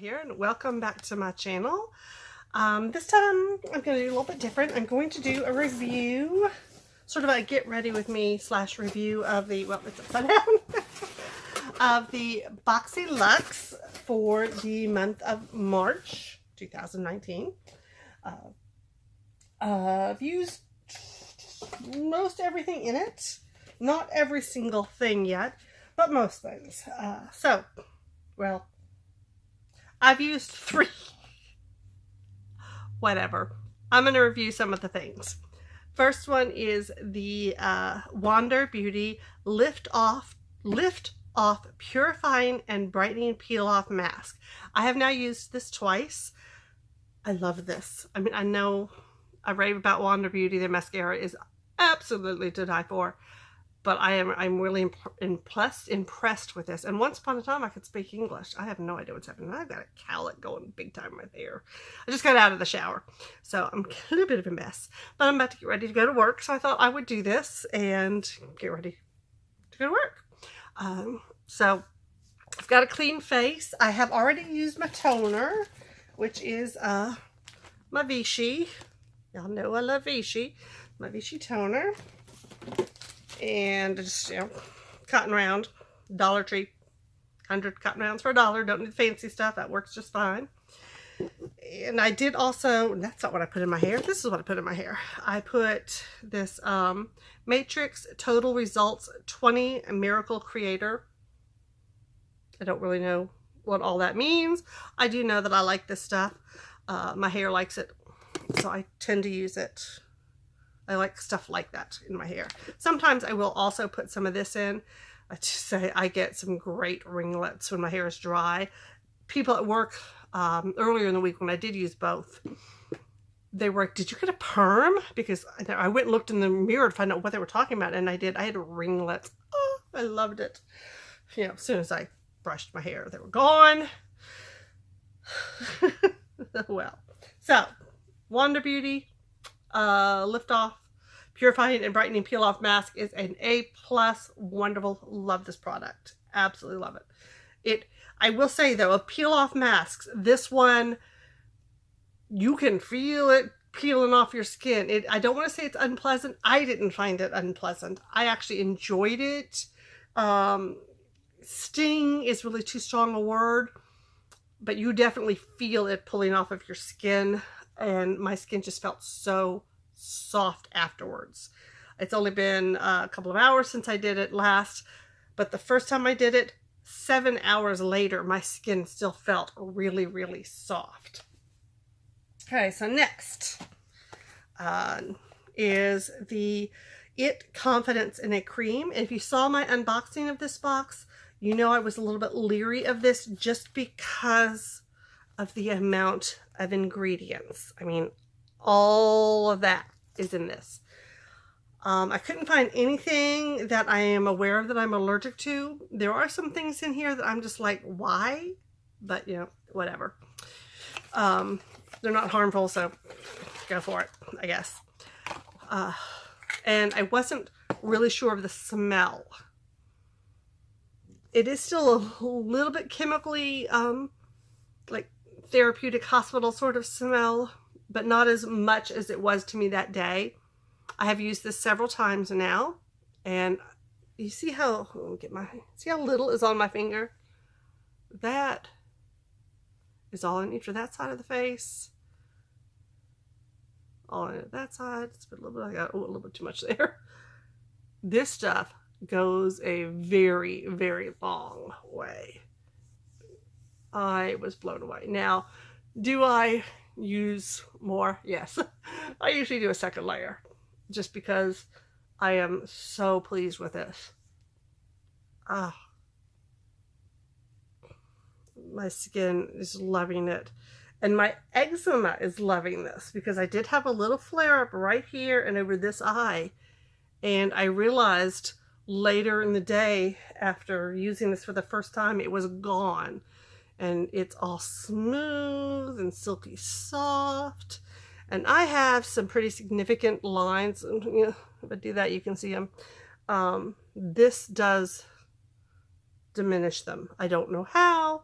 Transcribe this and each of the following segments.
Here, and welcome back to my channel. This time I'm going to do a little bit different. I'm going to do a review, sort of a get ready with me / review of the, well, it's upside down, of the Boxyluxe for the month of March 2019. I've used most everything in it. Not every single thing yet, but most things. Well, I've used 3. Whatever. I'm going to review some of the things. First one is the Wander Beauty Lift Off Purifying and Brightening Peel Off Mask. I have now used this twice. I love this. I mean, I know I rave about Wander Beauty. Their mascara is absolutely to die for. But I'm really impressed with this. And once upon a time, I could speak English. I have no idea what's happening. I've got a cowlick going big time right there. I just got out of the shower, so I'm a little bit of a mess. But I'm about to get ready to go to work, so I thought I would do this and get ready to go to work. So I've got a clean face. I have already used my toner, which is my Vichy. Y'all know I love Vichy. My Vichy toner. And just, you know, cotton round, Dollar Tree, 100 cotton rounds for $1. Don't need fancy stuff. That works just fine. And I did also, that's not what I put in my hair. This is what I put in my hair. I put this Matrix Total Results 20 Miracle Creator. I don't really know what all that means. I do know that I like this stuff. My hair likes it, so I tend to use it. I like stuff like that in my hair. Sometimes I will also put some of this in. I just say I get some great ringlets when my hair is dry. People at work earlier in the week when I did use both, they were like, "Did you get a perm?" Because I went and looked in the mirror to find out what they were talking about, and I did. I had ringlets. Oh, I loved it. You know, as soon as I brushed my hair, they were gone. Well, so Wander Beauty Lift Off Purifying and Brightening Peel Off Mask is an A+. Wonderful. Love this product. Absolutely love it. I will say though, of peel off masks, this one, you can feel it peeling off your skin. I don't want to say it's unpleasant. I didn't find it unpleasant. I actually enjoyed it. Sting is really too strong a word, but you definitely feel it pulling off of your skin. And my skin just felt so soft afterwards. It's only been a couple of hours since I did it last, but the first time I did it, 7 hours later, my skin still felt really, really soft. Okay, so next is the It Confidence in a Cream. And if you saw my unboxing of this box, you know I was a little bit leery of this just because of the amount of ingredients. I mean, all of that is in this. I couldn't find anything that I am aware of that I'm allergic to. There are some things in here that I'm just like, why? But, you know, whatever. They're not harmful, so go for it, I guess. And I wasn't really sure of the smell. It is still a little bit chemically, like therapeutic hospital sort of smell, but not as much as it was to me that day. I have used this several times now, and you see how, see how little is on my finger? That is all I need for that side of the face. All I need that side. It's a little bit, I got a little bit too much there. This stuff goes a very, very long way. I was blown away. Now, do I use more? Yes. I usually do a second layer just because I am so pleased with this. My skin is loving it. And my eczema is loving this because I did have a little flare up right here and over this eye. And I realized later in the day after using this for the first time, it was gone. And it's all smooth and silky soft. And I have some pretty significant lines. You know, if I do that, you can see them. This does diminish them. I don't know how.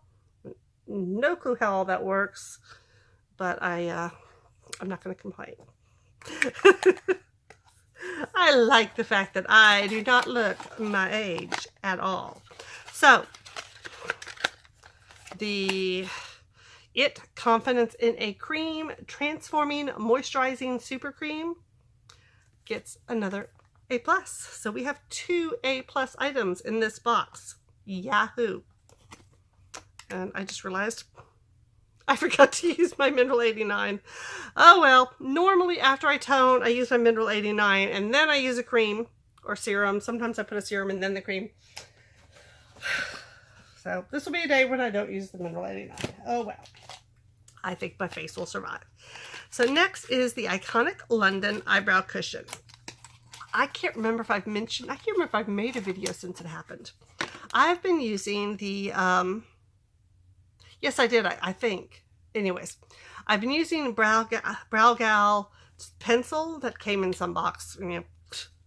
no clue how all that works, but I'm not going to complain. I like the fact that I do not look my age at all. So, the It Confidence in a Cream Transforming Moisturizing Super Cream gets another A+. So we have 2 A+ items in this box. Yahoo! And I just realized I forgot to use my Mineral 89. Oh well, normally after I tone, I use my Mineral 89 and then I use a cream or serum. Sometimes I put a serum and then the cream. So this will be a day when I don't use the Mineral 89. Oh well. I think my face will survive. So next is the Iconic London Eyebrow Cushion. I can't remember if I've made a video since it happened. I've been using the, yes I did, I think. Anyways, I've been using Brow Gal pencil that came in some box. I don't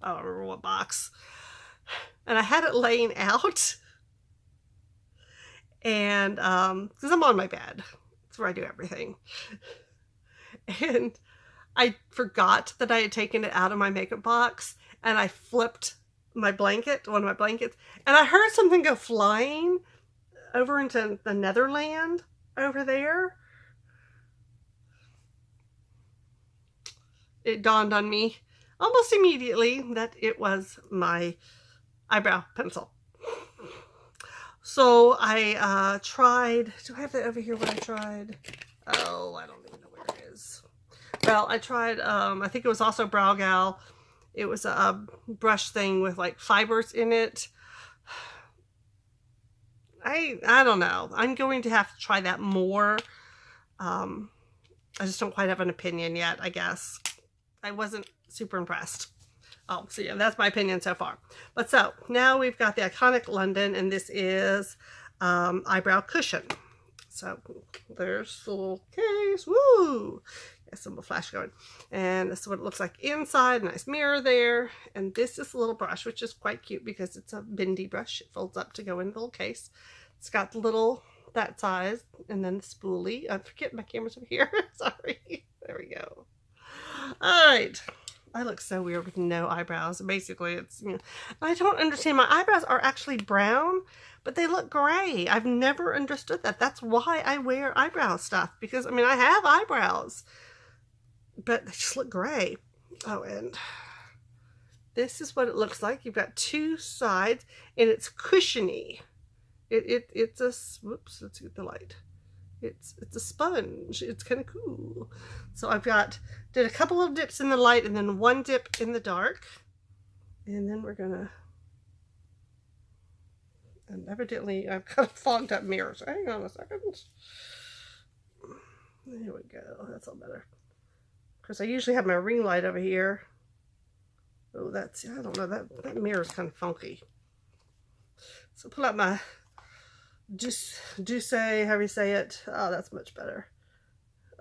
remember what box. And I had it laying out. And, because I'm on my bed. That's where I do everything. And I forgot that I had taken it out of my makeup box, and I flipped my blanket, one of my blankets, and I heard something go flying over into the Netherland over there. It dawned on me almost immediately that it was my eyebrow pencil. So I tried, do I have that over here what I tried? Oh, I don't even know where it is. Well, I tried, I think it was also Brow Gal. It was a brush thing with like fibers in it. I don't know. I'm going to have to try that more. I just don't quite have an opinion yet, I guess. I wasn't super impressed. Oh, so yeah, that's my opinion so far. But so, now we've got the Iconic London, and this is eyebrow cushion. So, there's the little case. Woo! Got some flash going. And this is what it looks like inside. Nice mirror there. And this is a little brush, which is quite cute because it's a bendy brush. It folds up to go in the little case. It's got the little, that size, and then the spoolie. I'm forgetting my camera's over here. Sorry. There we go. All right. I look so weird with no eyebrows. Basically, it's, you know, I don't understand. My eyebrows are actually brown, but they look gray. I've never understood that. That's why I wear eyebrow stuff. Because, I mean, I have eyebrows, but they just look gray. Oh, and this is what it looks like. You've got 2 sides, and it's cushiony. It's a, whoops, let's get the light. It's a sponge. It's kind of cool. So I've did a couple of dips in the light and then 1 dip in the dark. And then we're gonna, and evidently I've got a fogged up mirror. So hang on a second. There we go. That's all better. Because I usually have my ring light over here. Oh, that's, I don't know, that mirror is kind of funky. So pull out my Douce, however you say it. Oh, that's much better.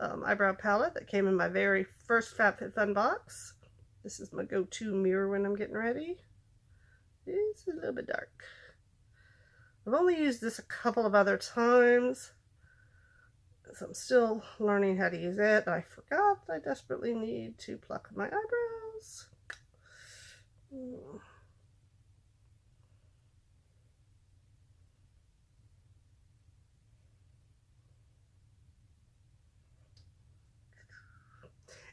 Eyebrow palette that came in my very first FabFitFun box. This is my go-to mirror when I'm getting ready. It's a little bit dark. I've only used this a couple of other times, so I'm still learning how to use it. I forgot I desperately need to pluck my eyebrows.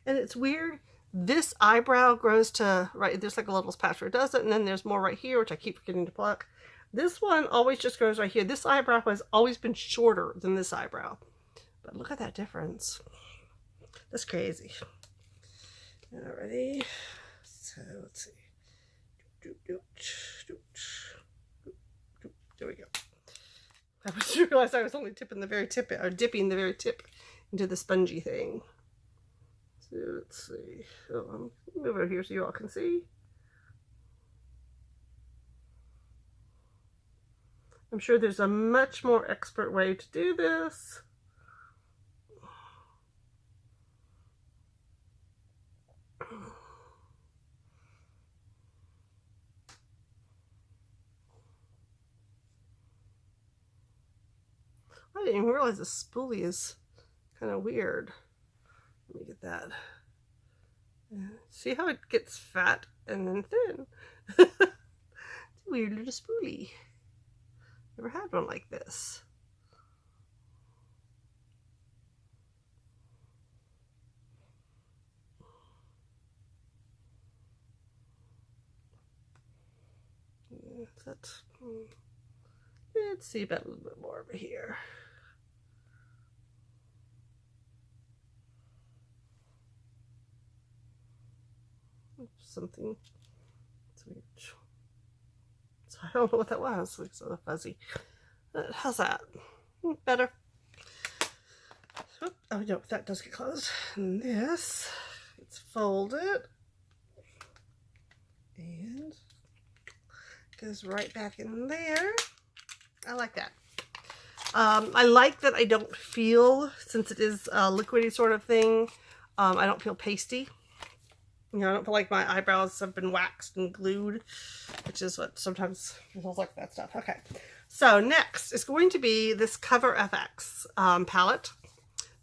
And it's weird, this eyebrow grows to, right, there's like a little patch where it does it, and then there's more right here, which I keep forgetting to pluck. This one always just grows right here. This eyebrow has always been shorter than this eyebrow. But look at that difference. That's crazy. Alrighty. So let's see. There we go. I just realized I was only tipping the very tip, or dipping the very tip into the spongy thing. So let's see. Oh, I'm move over here so you all can see. I'm sure there's a much more expert way to do this. I didn't even realize the spoolie is kind of weird. Let me get that. See how it gets fat and then thin? It's a weird little spoolie. Never had one like this. Let's see about a little bit more over here. Something. It's weird. So I don't know what that was. It's so fuzzy. How's that? Better. Oh no, that does get closed. And this, it's folded. And goes right back in there. I like that. I like that I don't feel, since it is a liquidy sort of thing, I don't feel pasty. You know, I don't feel like my eyebrows have been waxed and glued, which is what sometimes feels like that stuff. Okay, so next is going to be this Cover FX palette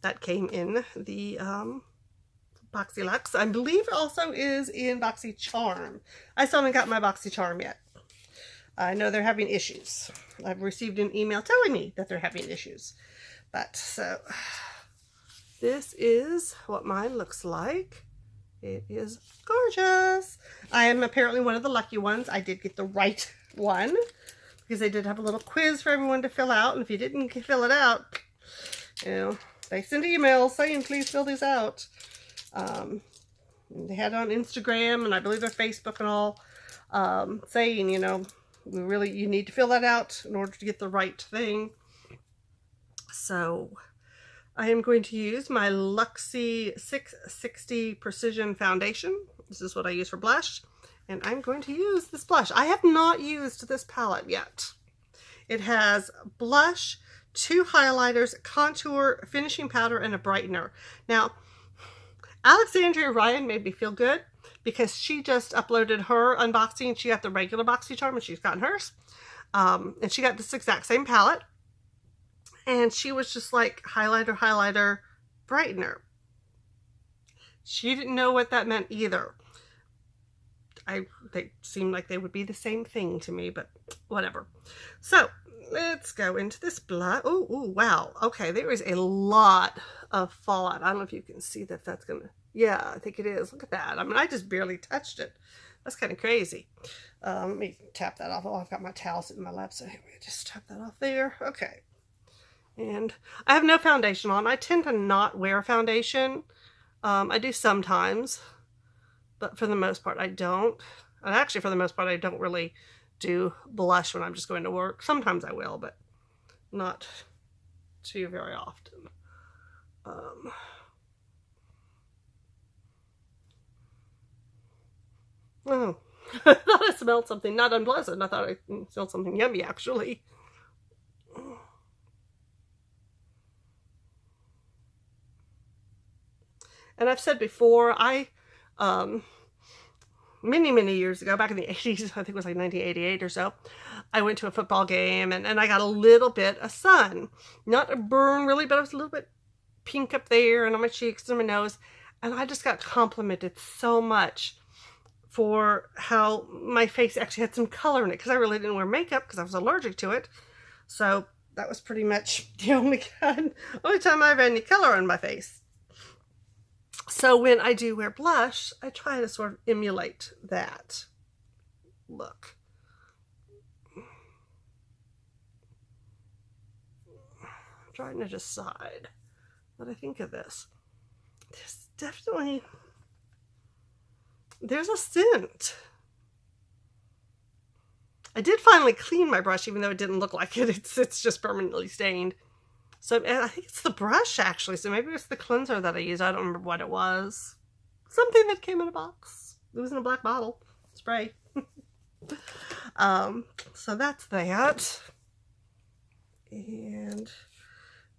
that came in the Boxyluxe. I believe it also is in BoxyCharm. I still haven't got my BoxyCharm yet. I know they're having issues. I've received an email telling me that they're having issues. But, so, this is what mine looks like. It is gorgeous. I am apparently one of the lucky ones. I did get the right one, because they did have a little quiz for everyone to fill out. And if you didn't fill it out, you know, they send emails saying, please fill these out. They had it on Instagram, and I believe their Facebook and all, saying, you know, you need to fill that out in order to get the right thing. So I am going to use my Luxie 660 Precision Foundation. This is what I use for blush. And I'm going to use this blush. I have not used this palette yet. It has blush, 2 highlighters, contour, finishing powder, and a brightener. Now, Alexandria Ryan made me feel good, because she just uploaded her unboxing. She got the regular BoxyCharm, and she's gotten hers. And she got this exact same palette. And she was just like, highlighter, highlighter, brightener. She didn't know what that meant either. They seemed like they would be the same thing to me, but whatever. So, let's go into this blush. Oh, wow. Okay, there is a lot of fallout. I don't know if you can see that. That's going to... Yeah, I think it is. Look at that. I mean, I just barely touched it. That's kind of crazy. Let me tap that off. Oh, I've got my towel sitting in my lap, so here we just tap that off there. Okay. And I have no foundation on. I tend to not wear foundation. I do sometimes, but for the most part, I don't. And actually, for the most part, I don't really do blush when I'm just going to work. Sometimes I will, but not too very often. Oh, I thought I smelled something not unpleasant. I thought I smelled something yummy, actually. And I've said before, many years ago, back in the 80s, I think it was like 1988 or so, I went to a football game, and I got a little bit of sun. Not a burn, really, but I was a little bit pink up there and on my cheeks and my nose. And I just got complimented so much for how my face actually had some color in it, because I really didn't wear makeup because I was allergic to it. So that was pretty much the only time I have any color on my face. So when I do wear blush, I try to sort of emulate that look. I'm trying to decide what I think of this. There's a scent. I did finally clean my brush, even though it didn't look like it. It's just permanently stained. So I think it's the brush, actually. So maybe it's the cleanser that I use. I don't remember what it was. Something that came in a box. It was in a black bottle. Spray. So that's that. And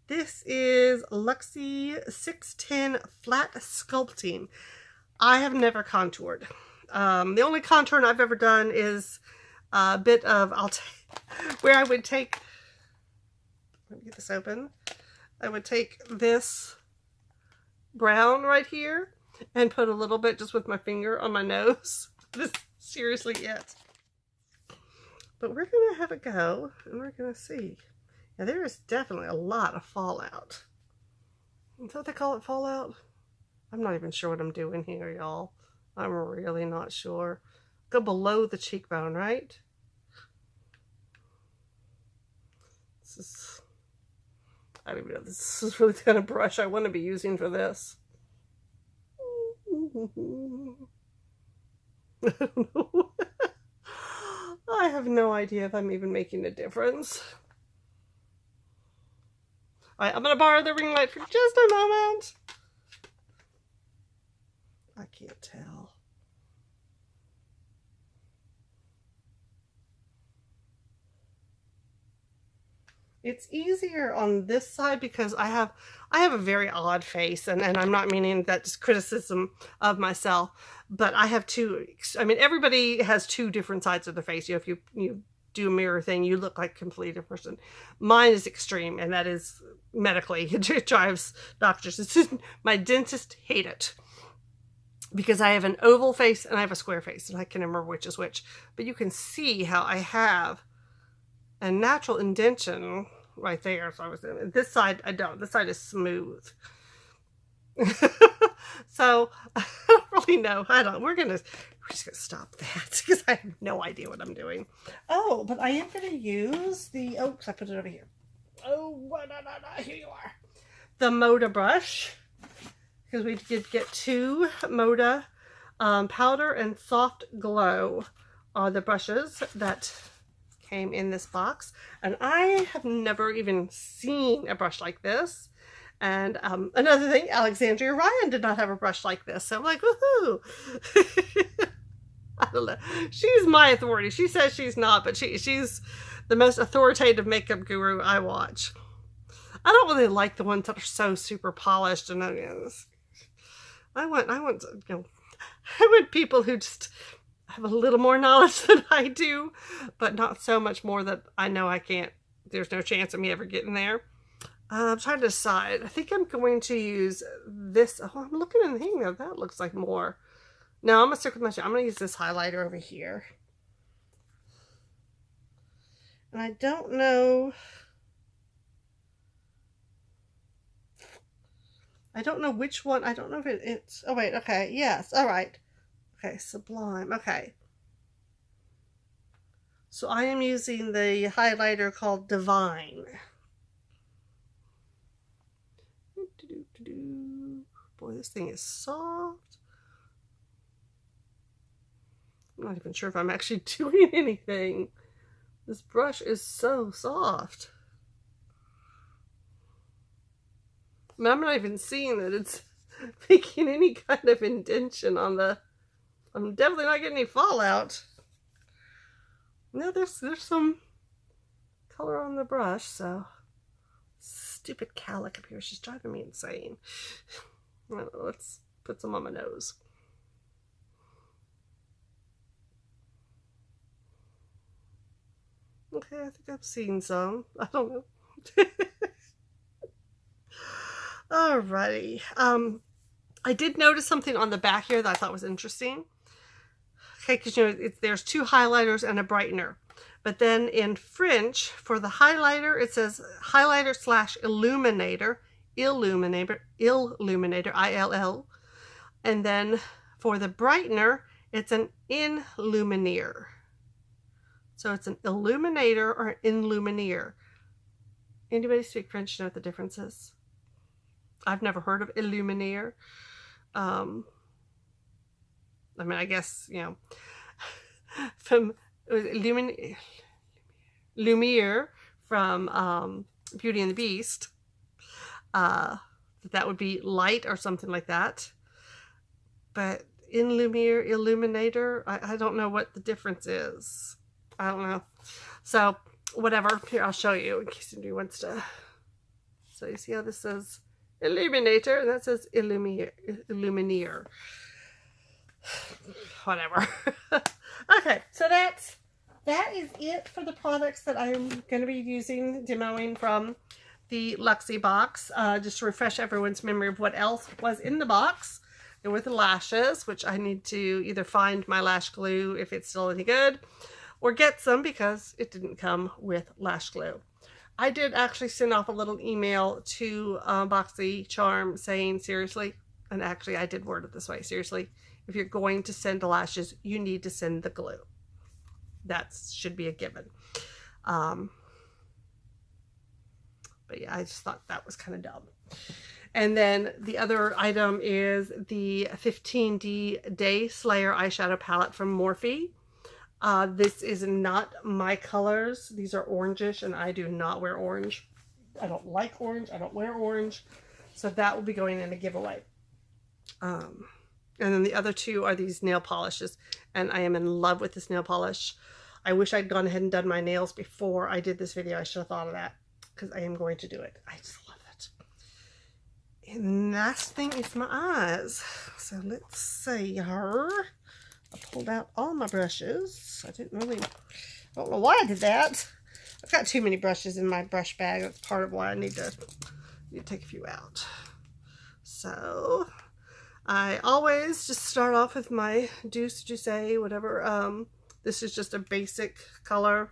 this is Luxie 610 Flat Sculpting. I have never contoured. The only contouring I've ever done is a bit of, where I would take let me get this open. I would take this brown right here and put a little bit just with my finger on my nose. This is seriously it. But we're going to have a go and we're going to see. Now there is definitely a lot of fallout. Is that what they call it, fallout? I'm not even sure what I'm doing here, y'all. I'm really not sure. Go below the cheekbone, right? This is, I don't even know, this is really the kind of brush I want to be using for this. I don't know. I have no idea if I'm even making a difference. Alright, I'm going to borrow the ring light for just a moment. I can't tell. It's easier on this side because I have a very odd face, and I'm not meaning that just criticism of myself, but I have two, I mean, everybody has two different sides of their face. You know, if you do a mirror thing, you look like a completely different person. Mine is extreme, and that is medically, it drives doctors. It's just, my dentist hate it because I have an oval face and I have a square face, and I can remember which is which. But you can see how I have a natural indentation right there. So I was this side, I don't. This side is smooth. So I don't really know. We're just gonna stop that because I have no idea what I'm doing. Oh, but I am gonna use the, oh, I put it over here. Oh, no, here you are. The Moda brush, because we did get two Moda Powder and Soft Glow are the brushes that came in this box, and I have never even seen a brush like this. And another thing, Alexandria Ryan did not have a brush like this, so I'm like, woohoo. I don't know. She's my authority. She says she's not, but she's the most authoritative makeup guru I watch. I don't really like the ones that are so super polished, and I want people who just have a little more knowledge than I do, but not so much more that I know I can't, there's no chance of me ever getting there. I'm trying to decide. I think I'm going to use this. Oh, I'm looking in the thing now. That looks like more. No, I'm going to stick with my, I'm going to use this highlighter over here. And I don't know. I don't know which one. I don't know if it's, oh wait, okay, yes, all right. Okay, Sublime, okay. So I am using the highlighter called Divine. Boy, this thing is soft. I'm not even sure if I'm actually doing anything. This brush is so soft. I mean, I'm not even seeing that it's making any kind of indentation on the, I'm definitely not getting any fallout. No, there's some color on the brush, so. Stupid cowlick up here. She's driving me insane. Let's put some on my nose. Okay, I think I've seen some. I don't know. Alrighty. I did notice something on the back here that I thought was interesting. Okay, because you know there's two highlighters and a brightener. But then in French, for the highlighter, it says highlighter / illuminator, ILL. And then for the brightener, it's an illuminator. So it's an illuminator or an illuminator. Anybody speak French know what the difference is? I've never heard of illuminator. I mean, I guess, you know, from Lumiere from Beauty and the Beast. That would be light or something like that. But in Lumiere, illuminator, I don't know what the difference is. I don't know. So, whatever. Here, I'll show you in case anybody wants to. So, you see how this says illuminator and that says illuminator. Whatever. Okay, so that's that is it for the products that I'm going to be using, demoing from the Luxie box. Just to refresh everyone's memory of what else was in the box. There were the lashes, which I need to either find my lash glue if it's still any good, or get some because it didn't come with lash glue. I did actually send off a little email to BoxyCharm saying, seriously, and actually I did word it this way, seriously, if you're going to send the lashes, you need to send the glue. That should be a given. But yeah, I just thought that was kind of dumb. And then the other item is the 15D Day Slayer eyeshadow palette from Morphe. This is not my colors. These are orangish, and I do not wear orange. I don't like orange. I don't wear orange. So that will be going in a giveaway. And then the other two are these nail polishes, and I am in love with this nail polish. I wish I'd gone ahead and done my nails before I did this video. I should have thought of that, because I am going to do it. I just love it. And last thing is my eyes. So let's see her. I pulled out all my brushes. I don't know why I did that. I've got too many brushes in my brush bag. That's part of why I need to take a few out. So I always just start off with my Douce Douce, whatever. This is just a basic color.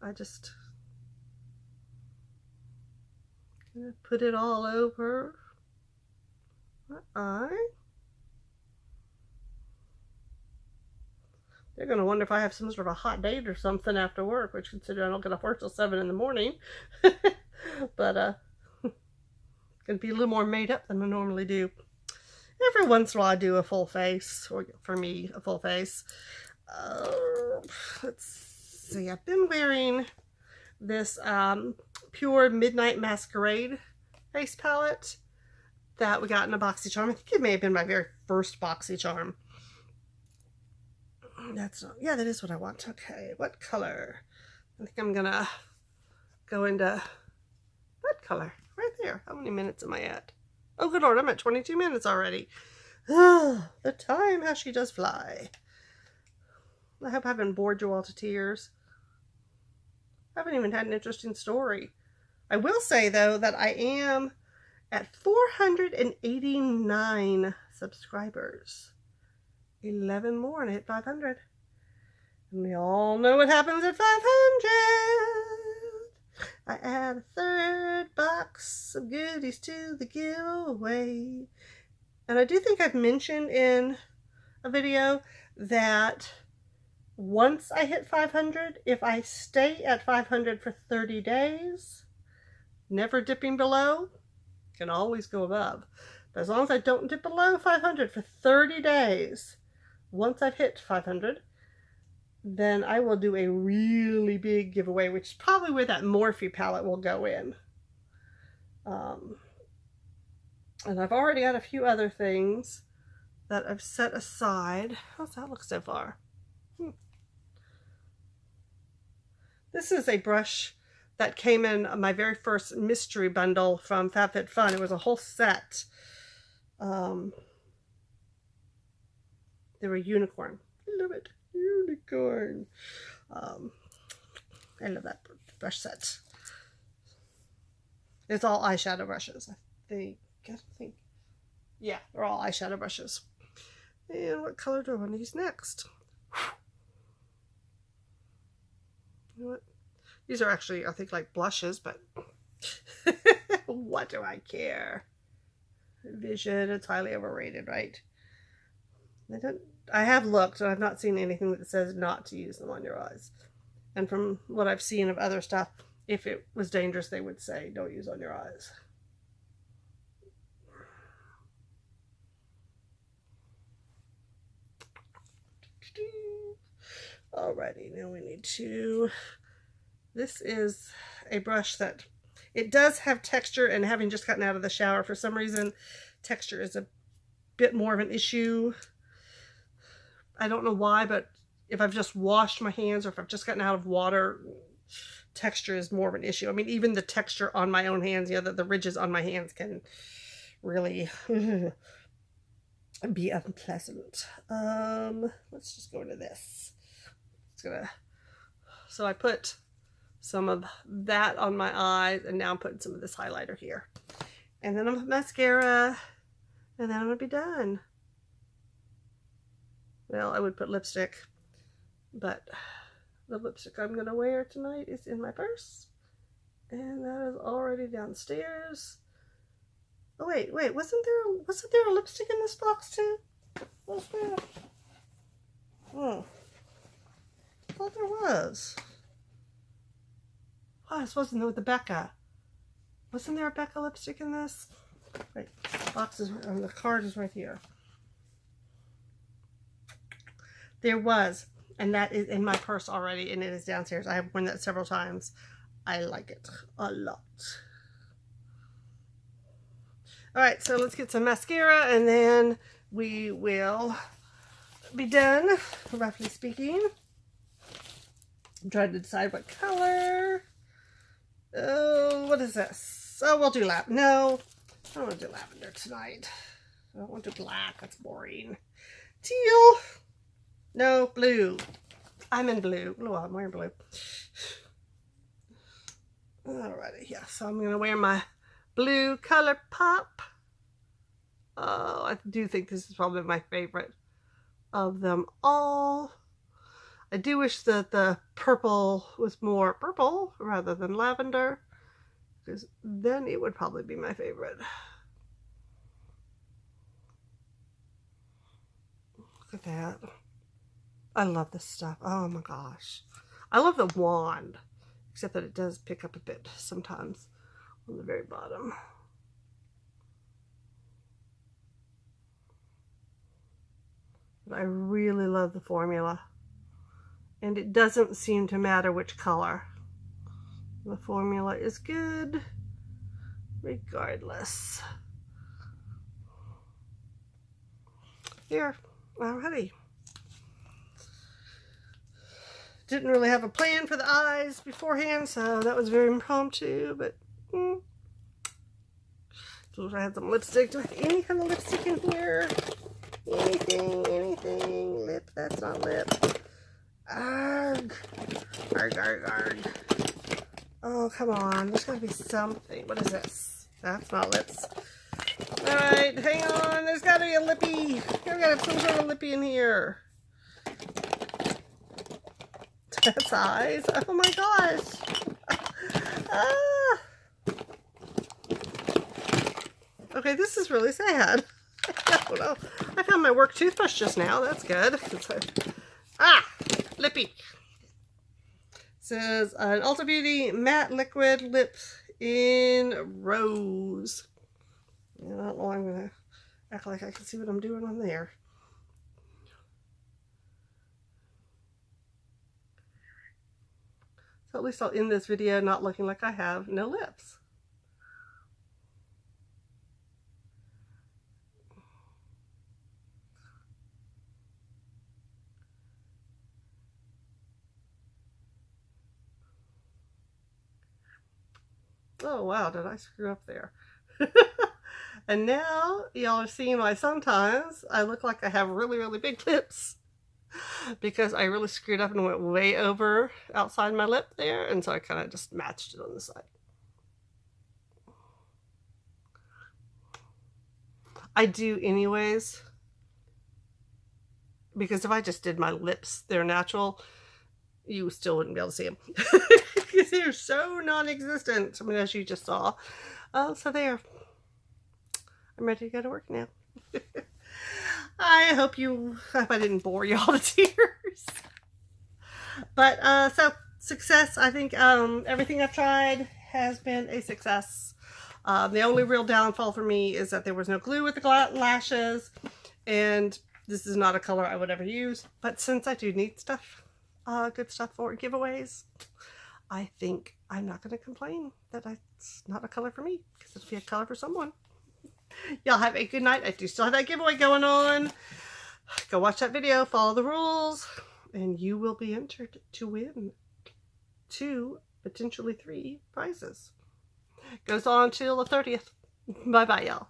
I just gonna put it all over my eye. They're going to wonder if I have some sort of a hot date or something after work, which considering I don't get off work till 7 in the morning. But going to be a little more made up than I normally do. Every once in a while I do a full face, or for me, a full face. Let's see, I've been wearing this Pure Midnight Masquerade face palette that we got in a BoxyCharm. I think it may have been my very first BoxyCharm. That's not, yeah, that is what I want. Okay, what color? I think I'm gonna go into that color right there. How many minutes am I at? Oh, good Lord, I'm at 22 minutes already. The time, how she does fly. I hope I haven't bored you all to tears. I haven't even had an interesting story. I will say, though, that I am at 489 subscribers. 11 more and I hit 500. And we all know what happens at 500. I add a third box of goodies to the giveaway. And I do think I've mentioned in a video that once I hit 500, if I stay at 500 for 30 days, never dipping below, can always go above. But as long as I don't dip below 500 for 30 days, once I've hit 500, then I will do a really big giveaway, which is probably where that Morphe palette will go in. And I've already got a few other things that I've set aside. How's that look so far? This is a brush that came in my very first mystery bundle from FabFitFun. It was a whole set. They were unicorn. I love it. Unicorn. I love that brush set. It's all eyeshadow brushes, I think. Yeah, they're all eyeshadow brushes. And what color do I want to use next? You know what? These are actually, I think, like blushes, but what do I care? Vision, it's highly overrated, right? I have looked, and I've not seen anything that says not to use them on your eyes. And from what I've seen of other stuff, if it was dangerous, they would say don't use on your eyes. Alrighty, now we need to... This is a brush that it does have texture, and having just gotten out of the shower, for some reason, texture is a bit more of an issue. I don't know why, but if I've just washed my hands or if I've just gotten out of water, texture is more of an issue. I mean, even the texture on my own hands, you know, the ridges on my hands can really be unpleasant. Let's just go into this. It's gonna So I put some of that on my eyes, and now I'm putting some of this highlighter here. And then I'm gonna put mascara, and then I'm gonna be done. Well, I would put lipstick, but the lipstick I'm gonna wear tonight is in my purse, and that is already downstairs. Oh wait, wasn't there a lipstick in this box too? What's that? Oh, I thought there was. Oh, this wasn't with the Becca. Wasn't there a Becca lipstick in this? Wait, the box is, the card is right here. There was, and that is in my purse already, and it is downstairs. I have worn that several times. I like it a lot. Alright, so let's get some mascara, and then we will be done, roughly speaking. I'm trying to decide what color. Oh, what is this? Oh, we'll do lavender. No, I don't want to do lavender tonight. I don't want to do black. That's boring. Teal. No, blue. I'm in blue. Oh, I'm wearing blue. Alrighty, yeah. So I'm going to wear my blue Color Pop. Oh, I do think this is probably my favorite of them all. I do wish that the purple was more purple rather than lavender, because then it would probably be my favorite. Look at that. I love this stuff. Oh my gosh. I love the wand, except that it does pick up a bit sometimes on the very bottom. But I really love the formula. And it doesn't seem to matter which color. The formula is good regardless. Here, alrighty. Didn't really have a plan for the eyes beforehand, so that was very impromptu, but so I had some lipstick. Do I have any kind of lipstick in here? Anything. Lip, that's not lip. Arg. Arg, arg, arg. Oh, come on. There's got to be something. What is this? That's not lips. Alright, hang on. There's got to be a lippy. I've got to have some sort of lippy in here. That's eyes. Oh my gosh. Ah. Okay, this is really sad. I don't know. I found my work toothbrush just now. That's good. Lippy. It says an Ulta Beauty matte liquid lip in rose. Yeah, I don't know. I'm gonna act like I can see what I'm doing on there. So at least I'll end this video not looking like I have no lips. Oh wow, did I screw up there? And now y'all are seeing why sometimes I look like I have really, really big lips, because I really screwed up and went way over outside my lip there, and so I kind of just matched it on the side. I do anyways, because if I just did my lips, they're natural, you still wouldn't be able to see them. Because they're so non-existent. I mean, as you just saw. So there. I'm ready to go to work now. I hope I didn't bore y'all to tears. But, so, success. I think everything I've tried has been a success. The only real downfall for me is that there was no glue with the lashes. And this is not a color I would ever use. But since I do need stuff, good stuff for giveaways, I think I'm not going to complain that it's not a color for me, because it'll be a color for someone. Y'all have a good night. I do still have that giveaway going on. Go watch that video, follow the rules, and you will be entered to win 2, potentially 3 prizes. Goes on till the 30th. Bye-bye, y'all.